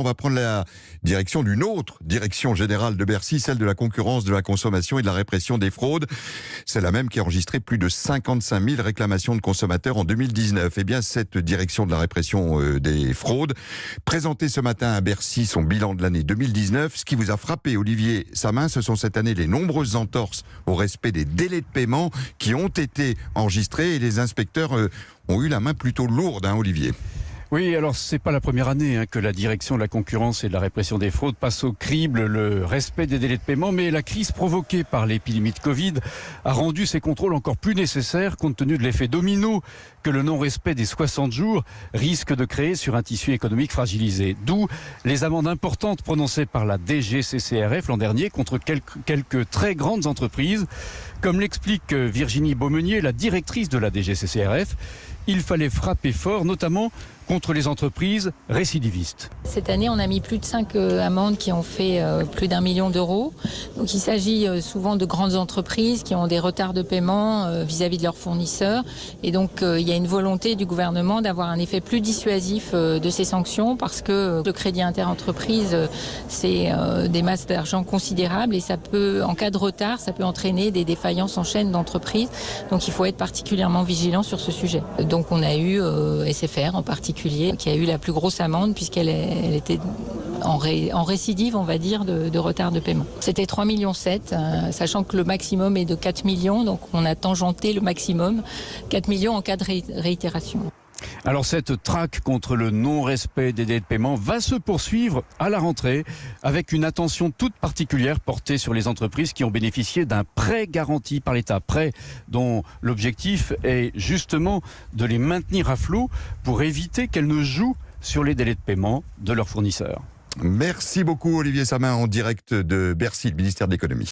On va prendre la direction d'une autre direction générale de Bercy, celle de la concurrence, de la consommation et de la répression des fraudes. C'est la même qui a enregistré plus de 55 000 réclamations de consommateurs en 2019. Eh bien, cette direction de la répression des fraudes présentait ce matin à Bercy son bilan de l'année 2019. Ce qui vous a frappé, Olivier Samin, ce sont cette année les nombreuses entorses au respect des délais de paiement qui ont été enregistrés et les inspecteurs ont eu la main plutôt lourde, Olivier. Oui, alors c'est pas la première année que la direction de la concurrence et de la répression des fraudes passe au crible le respect des délais de paiement, mais la crise provoquée par l'épidémie de Covid a rendu ces contrôles encore plus nécessaires compte tenu de l'effet domino que le non-respect des 60 jours risque de créer sur un tissu économique fragilisé. D'où les amendes importantes prononcées par la DGCCRF l'an dernier contre quelques très grandes entreprises. Comme l'explique Virginie Beaumenier, la directrice de la DGCCRF, il fallait frapper fort, notamment contre les entreprises récidivistes. Cette année, on a mis plus de 5 amendes qui ont fait plus d'1 million d'euros. Donc il s'agit souvent de grandes entreprises qui ont des retards de paiement vis-à-vis de leurs fournisseurs. Et donc il y a une volonté du gouvernement d'avoir un effet plus dissuasif de ces sanctions parce que le crédit interentreprise, c'est des masses d'argent considérables et ça peut, en cas de retard, ça peut entraîner des défaillances en chaîne d'entreprises. Donc il faut être particulièrement vigilant sur ce sujet. Donc on a eu SFR en particulier qui a eu la plus grosse amende puisqu'elle était en récidive, on va dire, de retard de paiement. C'était 3,7 millions, sachant que le maximum est de 4 millions, donc on a tangenté le maximum, 4 millions en cas de réitération. Alors cette traque contre le non-respect des délais de paiement va se poursuivre à la rentrée avec une attention toute particulière portée sur les entreprises qui ont bénéficié d'un prêt garanti par l'État. Prêt dont l'objectif est justement de les maintenir à flot pour éviter qu'elles ne jouent sur les délais de paiement de leurs fournisseurs. Merci beaucoup Olivier Samin en direct de Bercy, le ministère de l'économie.